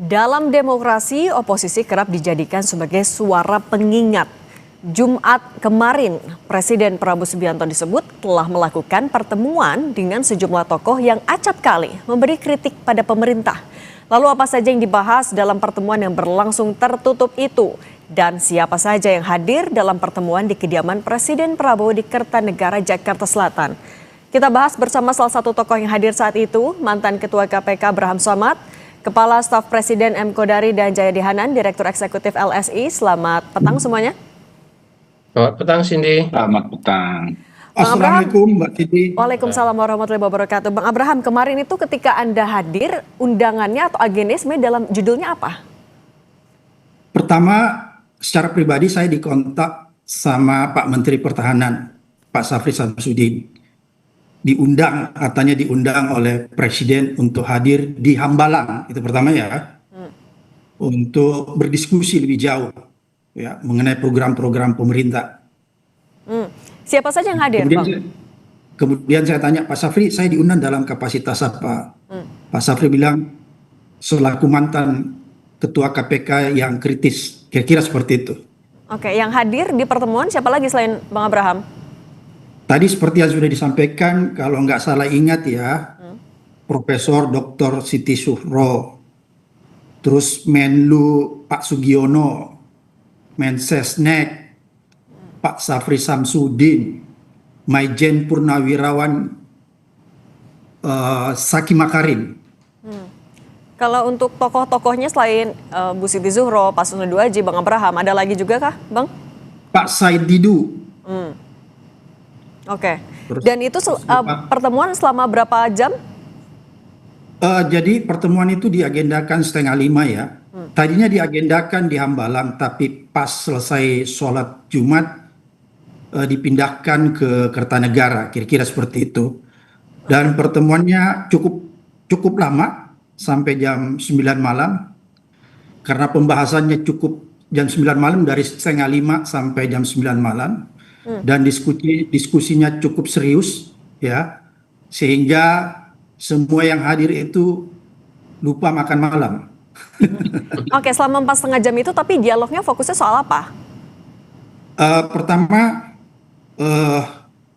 Dalam demokrasi, oposisi kerap dijadikan sebagai suara pengingat. Jumat kemarin, Presiden Prabowo Subianto disebut telah melakukan pertemuan dengan sejumlah tokoh yang acap kali memberi kritik pada pemerintah. Lalu apa saja yang dibahas dalam pertemuan yang berlangsung tertutup itu? Dan siapa saja yang hadir dalam pertemuan di kediaman Presiden Prabowo di Kertanegara, Jakarta Selatan? Kita bahas bersama salah satu tokoh yang hadir saat itu, mantan Ketua KPK Abraham Samad, Kepala Staf Presiden M. Kodari dan Jayadi Hanan, Direktur Eksekutif LSI. Selamat petang semuanya. Selamat petang, Cindy. Selamat petang. Assalamualaikum, Mbak Cindy. Waalaikumsalam warahmatullahi wabarakatuh. Bang Abraham, kemarin itu ketika Anda hadir, undangannya atau agendanya sebenarnya dalam judulnya apa? Pertama, secara pribadi saya dikontak sama Pak Menteri Pertahanan, Pak Safri Samsudin. Katanya diundang oleh Presiden untuk hadir di Hambalang, itu pertama ya, untuk berdiskusi lebih jauh ya mengenai program-program pemerintah. Siapa saja yang hadir, Bang? Kemudian saya tanya Pak Safri, saya diundang dalam kapasitas apa? Pak Safri bilang, selaku mantan Ketua KPK yang kritis, kira-kira seperti itu. Oke, yang hadir di pertemuan siapa lagi selain Bang Abraham? Tadi seperti yang sudah disampaikan, kalau nggak salah ingat ya, Profesor Dr. Siti Suhro, terus Menlu Pak Sugiono, Mensesnek Pak Safri Samsudin, Maijen Purnawirawan Saki Makarim. Kalau untuk tokoh-tokohnya selain Bu Siti Zuhro, Pak Susno Duaji, Bang Abraham, ada lagi juga kah, Bang? Pak Said Didu. Oke. Dan itu pertemuan selama berapa jam? Jadi pertemuan itu diagendakan 4:30 ya. Tadinya diagendakan di Hambalang, tapi pas selesai sholat Jumat dipindahkan ke Kertanegara, kira-kira seperti itu. Dan pertemuannya cukup lama, sampai jam 9 malam. Karena pembahasannya cukup jam 9 malam, dari 4:30 sampai jam 9 malam. Dan diskusinya cukup serius ya, sehingga semua yang hadir itu lupa makan malam. Oke, selama 4,5 jam itu tapi dialognya fokusnya soal apa? Pertama,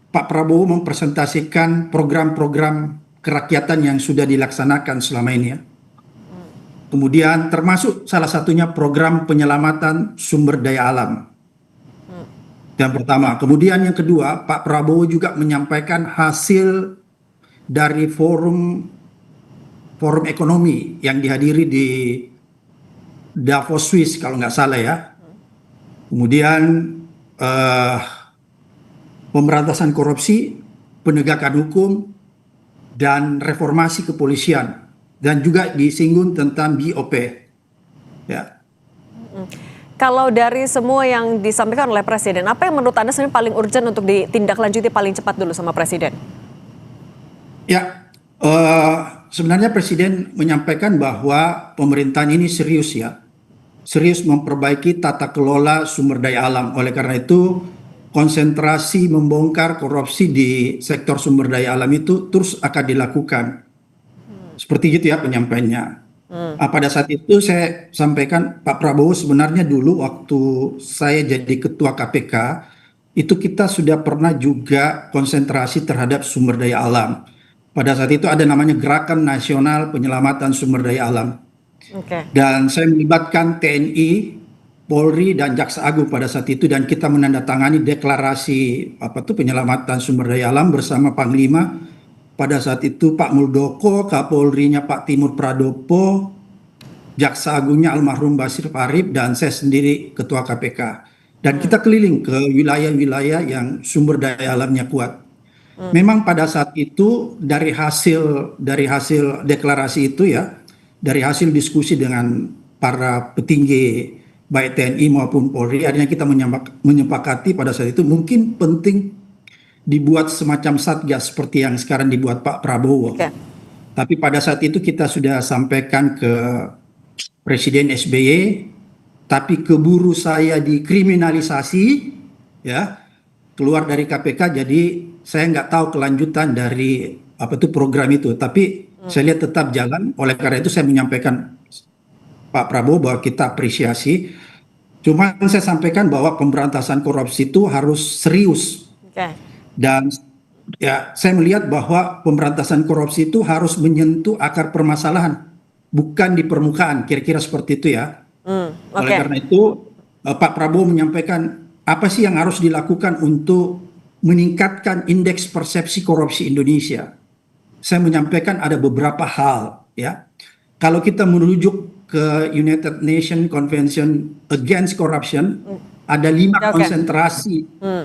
Pak Prabowo mempresentasikan program-program kerakyatan yang sudah dilaksanakan selama ini ya. Kemudian termasuk salah satunya program penyelamatan sumber daya alam. Yang pertama. Kemudian yang kedua, Pak Prabowo juga menyampaikan hasil dari forum ekonomi yang dihadiri di Davos, Swiss kalau nggak salah ya. Kemudian pemberantasan korupsi, penegakan hukum, dan reformasi kepolisian. Dan juga disinggung tentang BOP. Ya. Kalau dari semua yang disampaikan oleh Presiden, apa yang menurut Anda sebenarnya paling urgent untuk ditindaklanjuti paling cepat dulu sama Presiden? Ya, sebenarnya Presiden menyampaikan bahwa pemerintahan ini serius ya. Serius memperbaiki tata kelola sumber daya alam. Oleh karena itu, konsentrasi membongkar korupsi di sektor sumber daya alam itu terus akan dilakukan. Seperti itu ya penyampaiannya. Pada saat itu saya sampaikan, Pak Prabowo sebenarnya dulu waktu saya jadi Ketua KPK, itu kita sudah pernah juga konsentrasi terhadap sumber daya alam. Pada saat itu ada namanya Gerakan Nasional Penyelamatan Sumber Daya Alam. Dan saya melibatkan TNI, Polri, dan Jaksa Agung pada saat itu, dan kita menandatangani deklarasi penyelamatan sumber daya alam bersama Panglima. Pada saat itu Pak Muldoko, Kapolrinya Pak Timur Pradopo, Jaksa Agungnya almarhum Basir Farib, dan saya sendiri Ketua KPK. Dan kita keliling ke wilayah-wilayah yang sumber daya alamnya kuat. Memang pada saat itu dari hasil deklarasi itu ya, dari hasil diskusi dengan para petinggi baik TNI maupun Polri, akhirnya kita menyepakati pada saat itu mungkin penting dibuat semacam satgas seperti yang sekarang dibuat Pak Prabowo. Tapi pada saat itu kita sudah sampaikan ke Presiden SBY, tapi keburu saya dikriminalisasi, ya, keluar dari KPK, jadi saya nggak tahu kelanjutan dari program itu. Tapi saya lihat tetap jalan. Oleh karena itu saya menyampaikan Pak Prabowo bahwa kita apresiasi. Cuma saya sampaikan bahwa pemberantasan korupsi itu harus serius. Oke. Dan ya, saya melihat bahwa pemberantasan korupsi itu harus menyentuh akar permasalahan, bukan di permukaan, kira-kira seperti itu ya. Oleh Oke. karena itu, Pak Prabowo menyampaikan apa sih yang harus dilakukan untuk meningkatkan indeks persepsi korupsi Indonesia. Saya menyampaikan ada beberapa hal ya. Kalau kita merujuk ke United Nations Convention Against Corruption, ada 5 Oke. konsentrasi,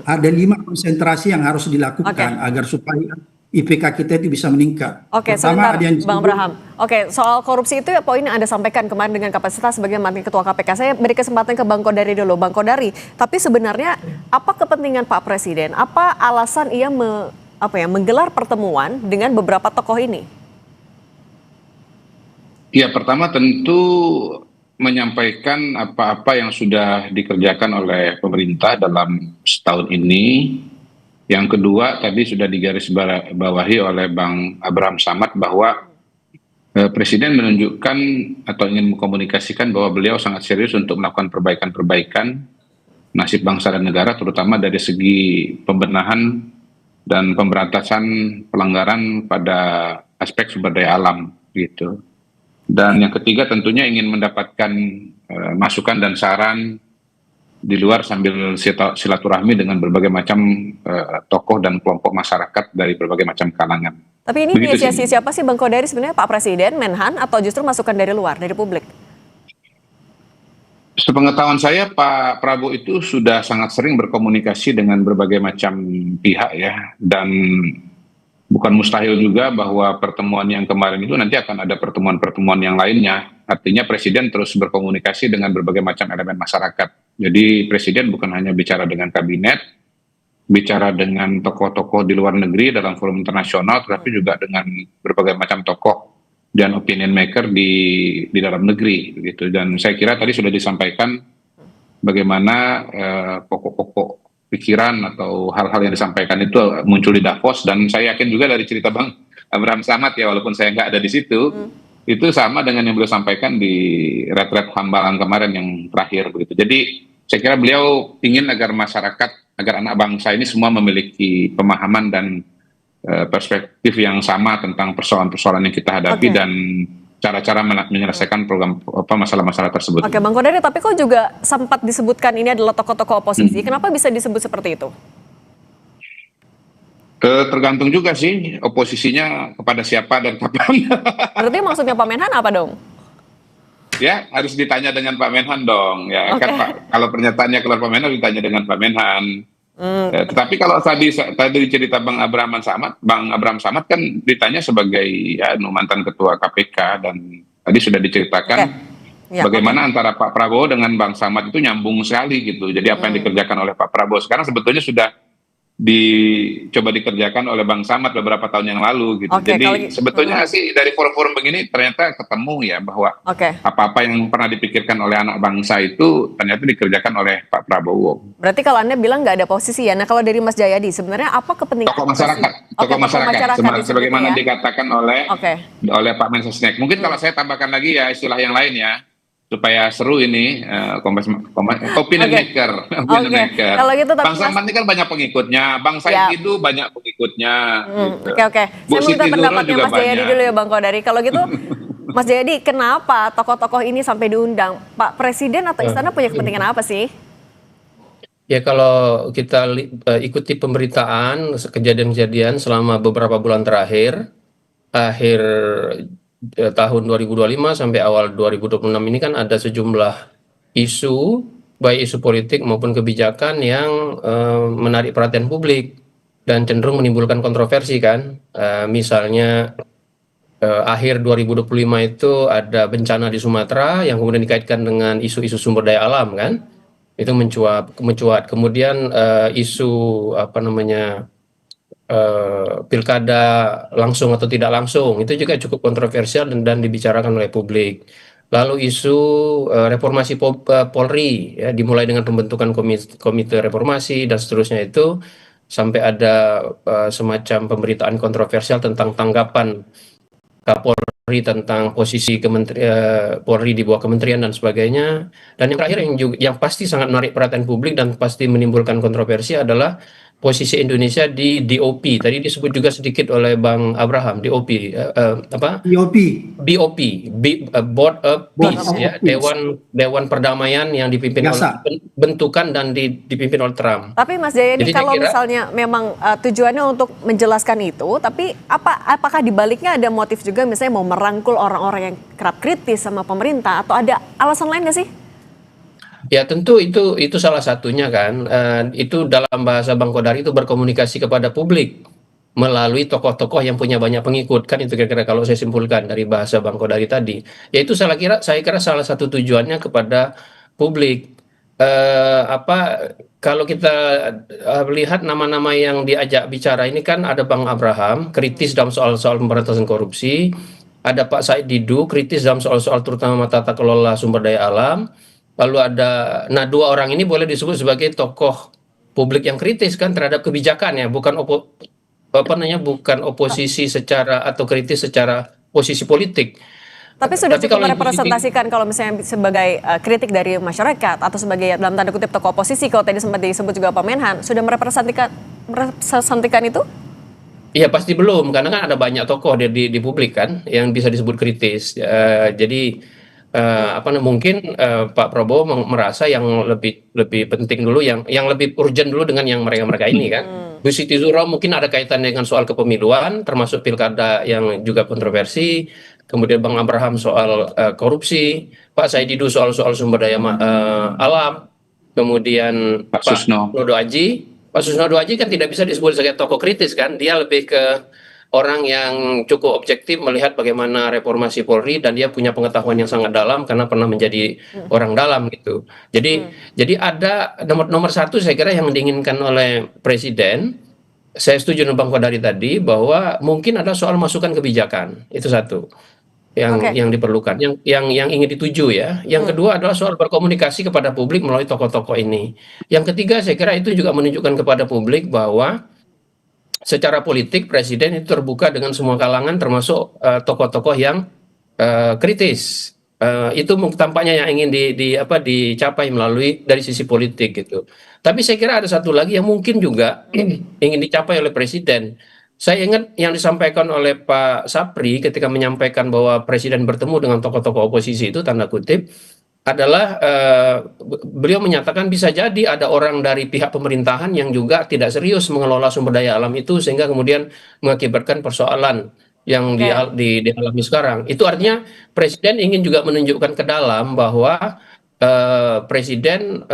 ada 5 konsentrasi yang harus dilakukan Oke. agar supaya IPK kita itu bisa meningkat. Oke, Pertama sebentar, ada yang Bang disebut Abraham. Oke, soal korupsi itu ya poin yang Anda sampaikan kemarin dengan kapasitas sebagai mantan Ketua KPK. Saya beri kesempatan ke Bang Kodari dulu. Bang Kodari, tapi sebenarnya apa kepentingan Pak Presiden? Apa alasan ia menggelar pertemuan dengan beberapa tokoh ini? Ya, pertama tentu menyampaikan apa-apa yang sudah dikerjakan oleh pemerintah dalam setahun ini. Yang kedua, tadi sudah digarisbawahi oleh Bang Abraham Samad bahwa Presiden menunjukkan atau ingin mengkomunikasikan bahwa beliau sangat serius untuk melakukan perbaikan-perbaikan nasib bangsa dan negara, terutama dari segi pembenahan dan pemberantasan pelanggaran pada aspek sumber daya alam gitu. Dan yang ketiga tentunya ingin mendapatkan masukan dan saran di luar sambil silaturahmi dengan berbagai macam tokoh dan kelompok masyarakat dari berbagai macam kalangan. Tapi ini Begitu inisiasi sih. siapa sih Bang Kodari sebenarnya, Pak Presiden, Menhan, atau justru masukan dari luar, dari publik? Sepengetahuan saya Pak Prabowo itu sudah sangat sering berkomunikasi dengan berbagai macam pihak ya, dan bukan mustahil juga bahwa pertemuan yang kemarin itu nanti akan ada pertemuan-pertemuan yang lainnya. Artinya Presiden terus berkomunikasi dengan berbagai macam elemen masyarakat. Jadi Presiden bukan hanya bicara dengan kabinet, bicara dengan tokoh-tokoh di luar negeri dalam forum internasional, tetapi juga dengan berbagai macam tokoh dan opinion maker di dalam negeri gitu. Dan saya kira tadi sudah disampaikan bagaimana pokok-pokok pikiran atau hal-hal yang disampaikan itu muncul di Davos, dan saya yakin juga dari cerita Bang Abraham Samad ya, walaupun saya nggak ada di situ, itu sama dengan yang beliau sampaikan di retret Hambalang kemarin yang terakhir begitu. Jadi saya kira beliau ingin agar masyarakat, agar anak bangsa ini semua memiliki pemahaman dan perspektif yang sama tentang persoalan-persoalan yang kita hadapi dan cara-cara menyelesaikan program masalah-masalah tersebut. Oke, Bang Kodari, tapi kok juga sempat disebutkan ini adalah tokoh-tokoh oposisi. Kenapa bisa disebut seperti itu? Tergantung juga sih oposisinya kepada siapa dan kapan. Berarti maksudnya Pak Menhan apa dong? Ya, harus ditanya dengan Pak Menhan dong. Ya, kan Pak, kalau pernyataannya keluar Pak Menhan ditanya dengan Pak Menhan. Tetapi kalau tadi cerita Bang Abraham Samad kan ditanya sebagai mantan ketua KPK, dan tadi sudah diceritakan bagaimana antara Pak Prabowo dengan Bang Samad itu nyambung sekali gitu. Jadi apa yang dikerjakan oleh Pak Prabowo sekarang sebetulnya sudah dicoba dikerjakan oleh Bang Samad beberapa tahun yang lalu gitu. Jadi sebetulnya sih dari forum-forum begini ternyata ketemu ya bahwa apa-apa yang pernah dipikirkan oleh anak bangsa itu ternyata dikerjakan oleh Pak Prabowo. Berarti kalau Anda bilang nggak ada posisi ya. Nah, kalau dari Mas Jayadi sebenarnya apa kepentingan tokoh masyarakat sebagaimana dikatakan oleh Pak Mensesnek. Mungkin kalau saya tambahkan lagi ya istilah yang lain ya, supaya seru ini opinion maker. Kalau gitu, Bang Samad ini kan banyak pengikutnya, Bang Said itu banyak pengikutnya. Oke. Saya minta pendapatnya Mas Jayadi dulu ya Bang Kodari. Kalau gitu, Mas Jayadi, kenapa tokoh-tokoh ini sampai diundang? Pak Presiden atau Istana punya kepentingan apa sih? Ya, kalau kita ikuti pemberitaan kejadian-kejadian selama beberapa bulan terakhir, akhir tahun 2025 sampai awal 2026 ini kan ada sejumlah isu, baik isu politik maupun kebijakan yang menarik perhatian publik dan cenderung menimbulkan kontroversi kan. Misalnya akhir 2025 itu ada bencana di Sumatera yang kemudian dikaitkan dengan isu-isu sumber daya alam kan. Itu mencuat. Kemudian isu pilkada langsung atau tidak langsung itu juga cukup kontroversial dan dibicarakan oleh publik. Lalu isu reformasi Polri ya, dimulai dengan pembentukan komite reformasi dan seterusnya, itu sampai ada semacam pemberitaan kontroversial tentang tanggapan Kapolri Polri tentang posisi Polri di bawah kementerian dan sebagainya. Dan yang terakhir yang pasti sangat menarik perhatian publik dan pasti menimbulkan kontroversi adalah posisi Indonesia di DOP. Tadi disebut juga sedikit oleh Bang Abraham, DOP, apa? BOP, BOP, Board of Board Peace, of ya, Peace, Dewan Perdamaian yang dipimpin oleh biasa. bentukan dan dipimpin oleh Trump. Tapi Mas Jayadi, Jadi saya kalau kira misalnya memang tujuannya untuk menjelaskan itu, tapi apakah di baliknya ada motif juga misalnya mau merangkul orang-orang yang kerap kritis sama pemerintah, atau ada alasan lain nggak sih? ya tentu itu salah satunya kan. Itu dalam bahasa Bang Kodari itu berkomunikasi kepada publik melalui tokoh-tokoh yang punya banyak pengikut, kan itu kira-kira kalau saya simpulkan dari bahasa Bang Kodari tadi. Yaitu saya kira salah satu tujuannya kepada publik. Apa kalau kita lihat nama-nama yang diajak bicara ini kan ada Bang Abraham kritis dalam soal-soal pemberantasan korupsi, ada Pak Said Didu kritis dalam soal-soal terutama tata kelola sumber daya alam, lalu nah dua orang ini boleh disebut sebagai tokoh publik yang kritis kan terhadap kebijakan ya, bukan oposisi secara atau kritis secara posisi politik. Tapi sudah Tapi cukup kalau ibu Siti, merepresentasikan kalau misalnya sebagai kritik dari masyarakat atau sebagai dalam tanda kutip tokoh oposisi, kalau tadi sempat disebut juga Pak Menhan, sudah merepresentasikan itu? ya pasti belum, karena kan ada banyak tokoh di publik kan yang bisa disebut kritis. Jadi mungkin Pak Prabowo merasa yang lebih penting dulu, yang lebih urgent dulu dengan yang mereka ini kan. Bu Siti Zuro mungkin ada kaitannya dengan soal kepemiluan, termasuk pilkada yang juga kontroversi. Kemudian Bang Abraham soal korupsi, Pak Saididu soal sumber daya alam, kemudian Pak Susno. Pak Susno Aji kan tidak bisa disebut sebagai tokoh kritis kan, dia lebih ke orang yang cukup objektif melihat bagaimana reformasi Polri dan dia punya pengetahuan yang sangat dalam karena pernah menjadi orang dalam gitu. Jadi ada nomor satu saya kira yang diinginkan oleh Presiden. Saya setuju dengan Bang Kodari tadi bahwa mungkin ada soal masukan kebijakan, itu satu yang diperlukan, yang ingin dituju ya. Yang kedua adalah soal berkomunikasi kepada publik melalui tokoh-tokoh ini. Yang ketiga saya kira itu juga menunjukkan kepada publik bahwa secara politik Presiden itu terbuka dengan semua kalangan termasuk tokoh-tokoh yang kritis. Itu tampaknya yang ingin dicapai melalui dari sisi politik gitu. Tapi saya kira ada satu lagi yang mungkin juga ingin dicapai oleh Presiden. Saya ingat yang disampaikan oleh Pak Sapri ketika menyampaikan bahwa Presiden bertemu dengan tokoh-tokoh oposisi itu tanda kutip adalah beliau menyatakan bisa jadi ada orang dari pihak pemerintahan yang juga tidak serius mengelola sumber daya alam itu sehingga kemudian mengakibatkan persoalan yang dialami sekarang. Itu artinya Presiden ingin juga menunjukkan ke dalam bahwa Presiden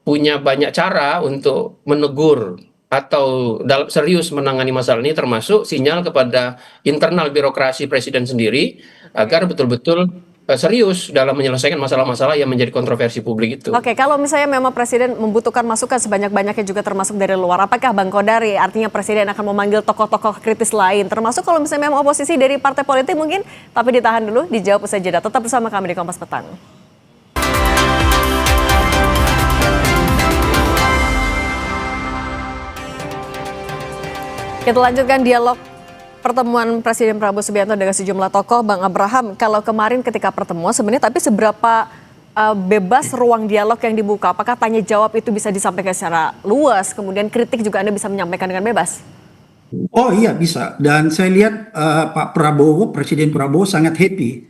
punya banyak cara untuk menegur atau dalam serius menangani masalah ini, termasuk sinyal kepada internal birokrasi Presiden sendiri agar betul-betul serius dalam menyelesaikan masalah-masalah yang menjadi kontroversi publik itu. Oke, kalau misalnya memang Presiden membutuhkan masukan sebanyak-banyaknya juga termasuk dari luar, apakah Bang Kodari artinya Presiden akan memanggil tokoh-tokoh kritis lain, termasuk kalau misalnya memang oposisi dari partai politik mungkin, tapi ditahan dulu, dijawab usai jeda. Tetap bersama kami di Kompas Petang. Kita lanjutkan dialog pertemuan Presiden Prabowo Subianto dengan sejumlah tokoh. Bang Abraham, kalau kemarin ketika pertemuan sebenarnya tapi seberapa bebas ruang dialog yang dibuka? Apakah tanya jawab itu bisa disampaikan secara luas, kemudian kritik juga Anda bisa menyampaikan dengan bebas? Oh iya bisa, dan saya lihat Pak Prabowo, Presiden Prabowo sangat happy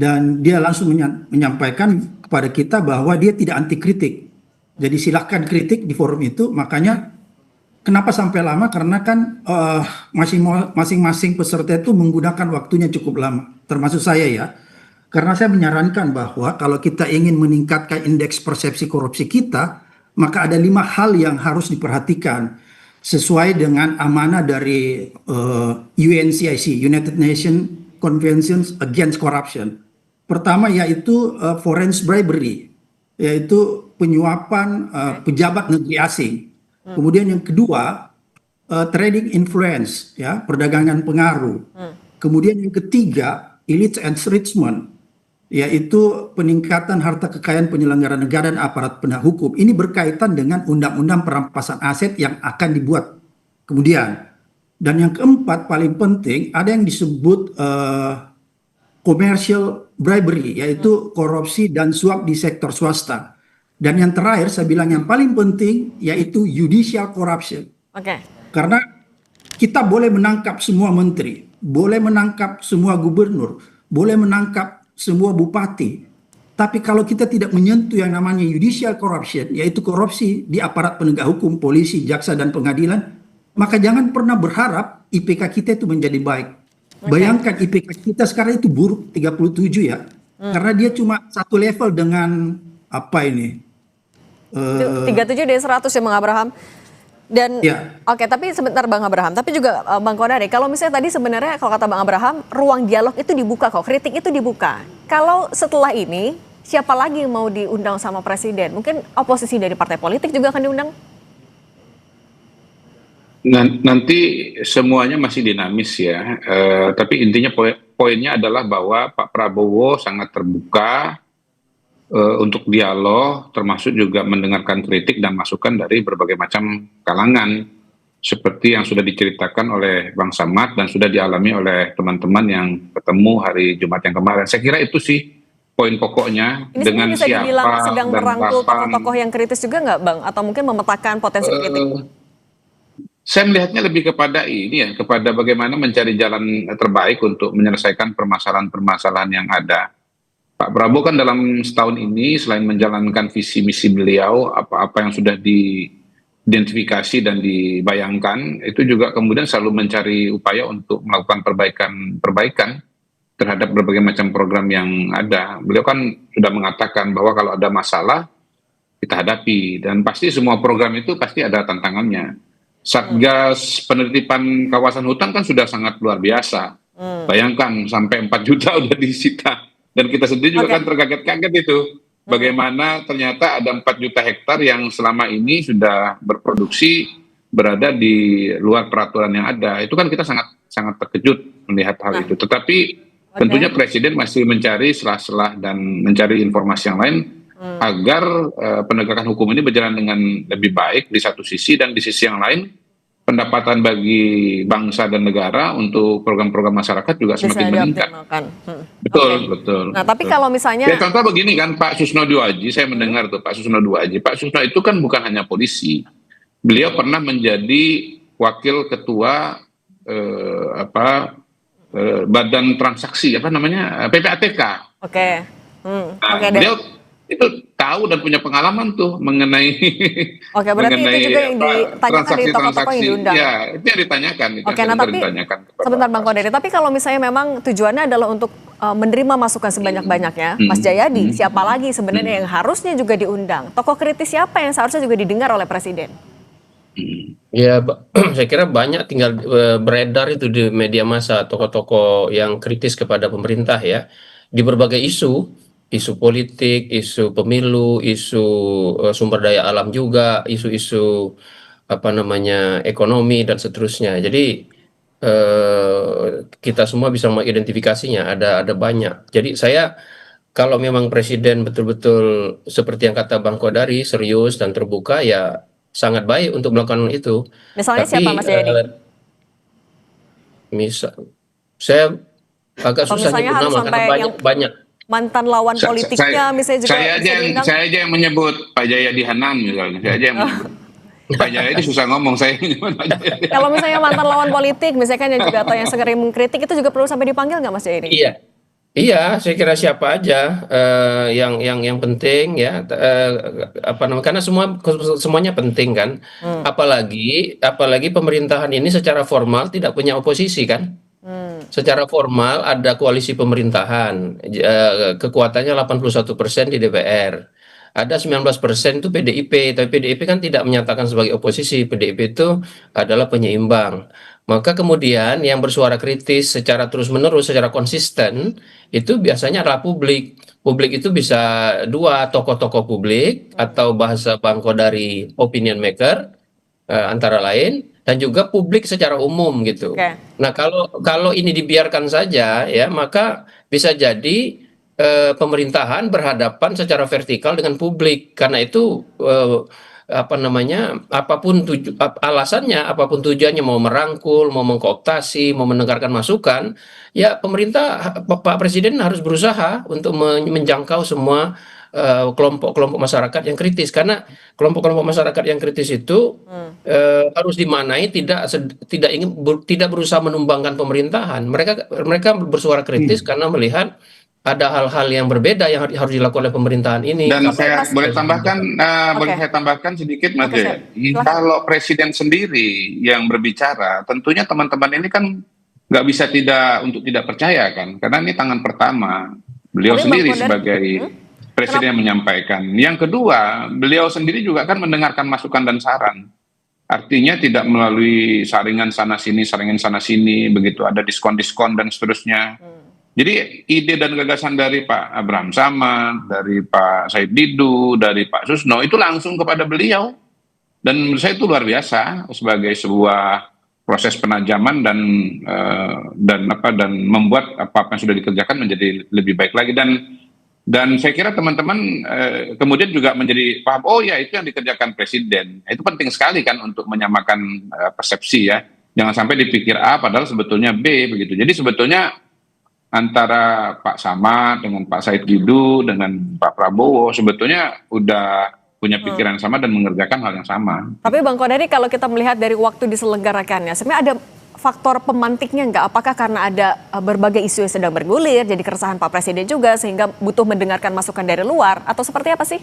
dan dia langsung menyampaikan kepada kita bahwa dia tidak anti kritik. Jadi silahkan kritik di forum itu, makanya kenapa sampai lama? Karena kan masing-masing peserta itu menggunakan waktunya cukup lama, termasuk saya ya. Karena saya menyarankan bahwa kalau kita ingin meningkatkan indeks persepsi korupsi kita, maka ada 5 hal yang harus diperhatikan sesuai dengan amanah dari UNCIC, United Nations Convention Against Corruption. Pertama yaitu foreign bribery, yaitu penyuapan pejabat negeri asing. Kemudian yang kedua, trading influence, ya, perdagangan pengaruh. Kemudian yang ketiga, illicit enrichment, yaitu peningkatan harta kekayaan penyelenggara negara dan aparat penegak hukum. Ini berkaitan dengan undang-undang perampasan aset yang akan dibuat kemudian. Dan yang keempat paling penting ada yang disebut commercial bribery, yaitu korupsi dan suap di sektor swasta. Dan yang terakhir saya bilang yang paling penting yaitu judicial corruption. Oke. Karena kita boleh menangkap semua menteri, boleh menangkap semua gubernur, boleh menangkap semua bupati. Tapi kalau kita tidak menyentuh yang namanya judicial corruption, yaitu korupsi di aparat penegak hukum, polisi, jaksa, dan pengadilan, maka jangan pernah berharap IPK kita itu menjadi baik. Bayangkan IPK kita sekarang itu buruk 37 ya. Karena dia cuma satu level dengan apa ini? 37 dari 100 ya Bang Abraham. Dan Ya. oke, tapi sebentar Bang Abraham, tapi juga Bang Kodari, kalau misalnya tadi sebenarnya kalau kata Bang Abraham, ruang dialog itu dibuka kok, kritik itu dibuka. Kalau setelah ini, siapa lagi yang mau diundang sama presiden? Mungkin oposisi dari partai politik juga akan diundang? Nanti semuanya masih dinamis ya, tapi intinya poinnya adalah bahwa Pak Prabowo sangat terbuka untuk dialog, termasuk juga mendengarkan kritik dan masukan dari berbagai macam kalangan, seperti yang sudah diceritakan oleh Bang Samad dan sudah dialami oleh teman-teman yang ketemu hari Jumat yang kemarin. Saya kira itu sih poin pokoknya. Ini dengan bisa dibilang siapa sedang dan merangkul kapan. tokoh-tokoh yang kritis juga nggak Bang? Atau mungkin memetakan potensi kritik? Saya melihatnya lebih kepada ini ya, kepada bagaimana mencari jalan terbaik untuk menyelesaikan permasalahan-permasalahan yang ada. Pak Prabowo kan dalam setahun ini selain menjalankan visi misi beliau, apa-apa yang sudah diidentifikasi dan dibayangkan, itu juga kemudian selalu mencari upaya untuk melakukan perbaikan terhadap berbagai macam program yang ada. Beliau kan sudah mengatakan bahwa kalau ada masalah kita hadapi, dan pasti semua program itu pasti ada tantangannya. Satgas penertiban kawasan hutan kan sudah sangat luar biasa. Bayangkan sampai 4 juta udah disita. Dan kita sendiri juga kan terkaget-kaget itu. Bagaimana ternyata ada 4 juta hektar yang selama ini sudah berproduksi berada di luar peraturan yang ada. Itu kan kita sangat terkejut melihat hal itu. Tetapi tentunya Presiden masih mencari selah-selah dan mencari informasi yang lain agar penegakan hukum ini berjalan dengan lebih baik di satu sisi, dan di sisi yang lain pendapatan bagi bangsa dan negara untuk program-program masyarakat juga semakin meningkat. Betul. Nah, tapi kalau misalnya ya, contoh begini kan, Pak Susno Duaji, saya mendengar tuh Pak Susno Duaji. Pak Susno itu kan bukan hanya polisi, beliau pernah menjadi wakil ketua badan transaksi PPATK. Beliau itu tahu dan punya pengalaman tuh mengenai berarti itu juga yang ditanyakan di tokoh-tokoh yang diundang. Ya, itu yang ditanyakan. Nah tapi sebentar Bang Kodari, tapi kalau misalnya memang tujuannya adalah untuk menerima masukan sebanyak-banyaknya, Mas Jayadi, siapa lagi sebenarnya yang harusnya juga diundang? Tokoh kritis siapa yang seharusnya juga didengar oleh Presiden? Ya, saya kira banyak, tinggal beredar itu di media massa tokoh-tokoh yang kritis kepada pemerintah ya, di berbagai isu politik, isu pemilu, isu sumber daya alam juga, isu-isu ekonomi dan seterusnya. Jadi kita semua bisa mengidentifikasinya, ada banyak. Jadi saya, kalau memang Presiden betul-betul seperti yang kata Bang Kodari, serius dan terbuka, ya sangat baik untuk melakukan itu. Misalnya siapa Mas Jayadi? Saya agak susah nyebut nama karena banyak. Mantan lawan politiknya misalnya juga saya aja yang menyebut Pak Jayadi Hanan misalnya. Saya aja yang menyebut. Pak Jayadi susah ngomong, saya menyebut Pak Jayadi. Kalau misalnya mantan lawan politik misalkan yang juga atau yang sering mengkritik itu juga perlu sampai dipanggil nggak Mas Jayadi? Iya, saya kira siapa aja yang penting ya, karena semuanya penting kan. Apalagi pemerintahan ini secara formal tidak punya oposisi kan. Secara formal ada koalisi pemerintahan, kekuatannya 81% di DPR. Ada 19% itu PDIP, tapi PDIP kan tidak menyatakan sebagai oposisi, PDIP itu adalah penyeimbang. Maka kemudian yang bersuara kritis secara terus-menerus, secara konsisten, itu biasanya adalah publik. Publik itu bisa dua, tokoh-tokoh publik, atau bahasa Bang Kodari opinion maker, antara lain, dan juga publik secara umum gitu. Nah kalau ini dibiarkan saja ya, maka bisa jadi pemerintahan berhadapan secara vertikal dengan publik. Karena itu apa namanya, alasannya, apapun tujuannya, mau merangkul, mau mengkooptasi, mau mendengarkan masukan, ya pemerintah, Pak Presiden harus berusaha untuk menjangkau semua kelompok-kelompok masyarakat yang kritis, karena kelompok-kelompok masyarakat yang kritis itu harus dimaknai tidak berusaha menumbangkan pemerintahan. Mereka bersuara kritis karena melihat ada hal-hal yang berbeda yang harus dilakukan oleh pemerintahan ini. Dan Oke, saya Mas. boleh tambahkan, boleh Oke. saya tambahkan sedikit, Mas Oke, Jaya. silakan. Kalau presiden sendiri yang berbicara, tentunya teman-teman ini kan nggak bisa untuk tidak percaya kan, karena ini tangan pertama beliau Tapi Bang sendiri Kodari, sebagai presiden yang menyampaikan. Yang kedua, beliau sendiri juga kan mendengarkan masukan dan saran. Artinya tidak melalui saringan sana sini, begitu ada diskon-diskon dan seterusnya. Jadi ide dan gagasan dari Pak Abraham Samad, dari Pak Said Didu, dari Pak Susno itu langsung kepada beliau, dan menurut saya itu luar biasa sebagai sebuah proses penajaman dan membuat apa yang sudah dikerjakan menjadi lebih baik lagi, dan saya kira teman-teman kemudian juga menjadi paham, oh ya itu yang dikerjakan presiden. Itu penting sekali kan untuk menyamakan persepsi ya, jangan sampai dipikir A padahal sebetulnya B begitu. Jadi sebetulnya antara Pak Samad dengan Pak Said Didu dengan Pak Prabowo sebetulnya udah punya pikiran yang sama dan mengerjakan hal yang sama. Tapi Bang Kodari, kalau kita melihat dari waktu diselenggarakannya, sebenarnya ada faktor pemantiknya nggak? Apakah karena ada berbagai isu yang sedang bergulir, jadi keresahan Pak Presiden juga, sehingga butuh mendengarkan masukan dari luar, atau seperti apa sih?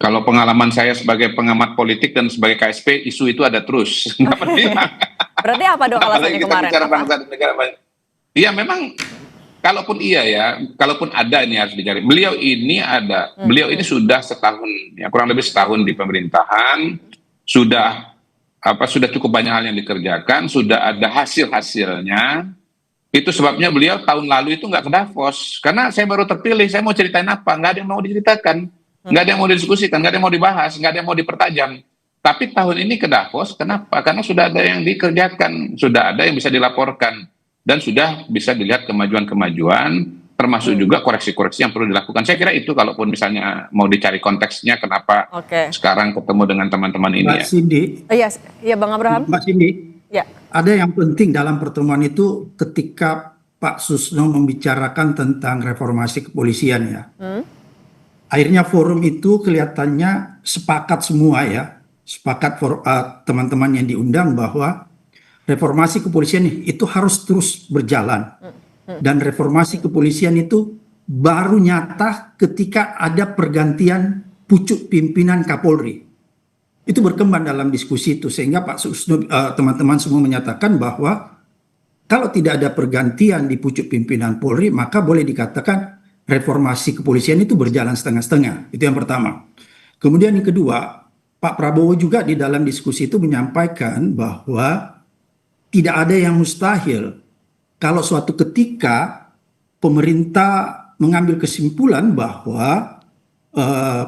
Kalau pengalaman saya sebagai pengamat politik dan sebagai KSP, isu itu ada terus. Berarti apa dong alasannya Apalagi kita kemarin? bicara Apa? bangsa dan negara. Iya memang, kalaupun iya ya, kalaupun ada ini harus dicari. Beliau ini sudah setahun, ya kurang lebih setahun di pemerintahan, sudah cukup banyak hal yang dikerjakan, sudah ada hasilnya. Itu sebabnya beliau tahun lalu itu nggak ke Davos, karena saya baru terpilih, saya mau ceritain apa, nggak ada yang mau diceritakan, nggak ada yang mau didiskusikan, nggak ada yang mau dibahas, nggak ada yang mau dipertajam. Tapi tahun ini ke Davos, kenapa? Karena sudah ada yang dikerjakan, sudah ada yang bisa dilaporkan, dan sudah bisa dilihat kemajuan-kemajuan, termasuk juga koreksi-koreksi yang perlu dilakukan. Saya kira itu, kalaupun misalnya mau dicari konteksnya kenapa sekarang ketemu dengan teman-teman ini. Mbak Cindy, Iya Bang Abraham. Mbak Cindy, Ya. ada yang penting dalam pertemuan itu ketika Pak Susno membicarakan tentang reformasi kepolisian ya. Akhirnya forum itu kelihatannya sepakat semua ya, sepakat teman-teman yang diundang bahwa reformasi kepolisian itu harus terus berjalan. Dan reformasi kepolisian itu baru nyata ketika ada pergantian pucuk pimpinan Kapolri. Itu berkembang dalam diskusi itu, sehingga Pak Susno, teman-teman semua menyatakan bahwa kalau tidak ada pergantian di pucuk pimpinan Polri, maka boleh dikatakan reformasi kepolisian itu berjalan setengah-setengah. Itu yang pertama. Kemudian yang kedua, Pak Prabowo juga di dalam diskusi itu menyampaikan bahwa tidak ada yang mustahil kalau suatu ketika pemerintah mengambil kesimpulan bahwa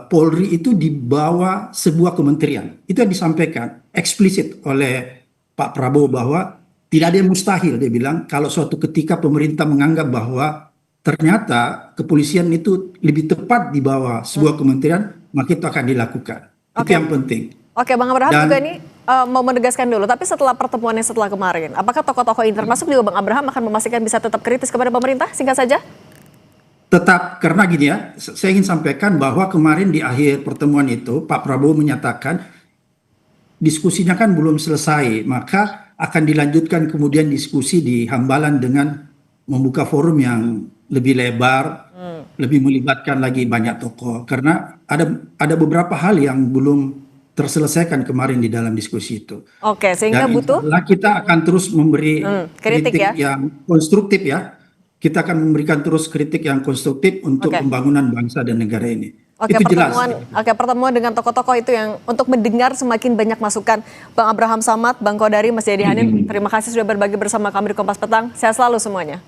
Polri itu di bawah sebuah kementerian. Itu yang disampaikan eksplisit oleh Pak Prabowo bahwa tidak ada yang mustahil, dia bilang, kalau suatu ketika pemerintah menganggap bahwa ternyata kepolisian itu lebih tepat di bawah sebuah kementerian, maka itu akan dilakukan. Itu yang penting. Oke, Bang Abraham juga ini mau menegaskan dulu, tapi setelah pertemuan yang setelah kemarin, apakah tokoh-tokoh ini termasuk juga Bang Abraham akan memastikan bisa tetap kritis kepada pemerintah? Singkat saja. Tetap, karena gini ya, saya ingin sampaikan bahwa kemarin di akhir pertemuan itu Pak Prabowo menyatakan diskusinya kan belum selesai, maka akan dilanjutkan kemudian diskusi di Hambalan dengan membuka forum yang lebih lebar, lebih melibatkan lagi banyak tokoh, karena ada beberapa hal yang belum terselesaikan kemarin di dalam diskusi itu. Oke, sehingga Dan butuh kita akan terus memberi kritik ya? yang konstruktif ya. Kita akan memberikan terus kritik yang konstruktif untuk pembangunan bangsa dan negara ini. Oke, itu jelas. Pertemuan dengan tokoh-tokoh itu yang untuk mendengar semakin banyak masukan. Bang Abraham Samad, Bang Kodari, Mas Jayadi Hanin, terima kasih sudah berbagi bersama kami di Kompas Petang. Sehat selalu semuanya.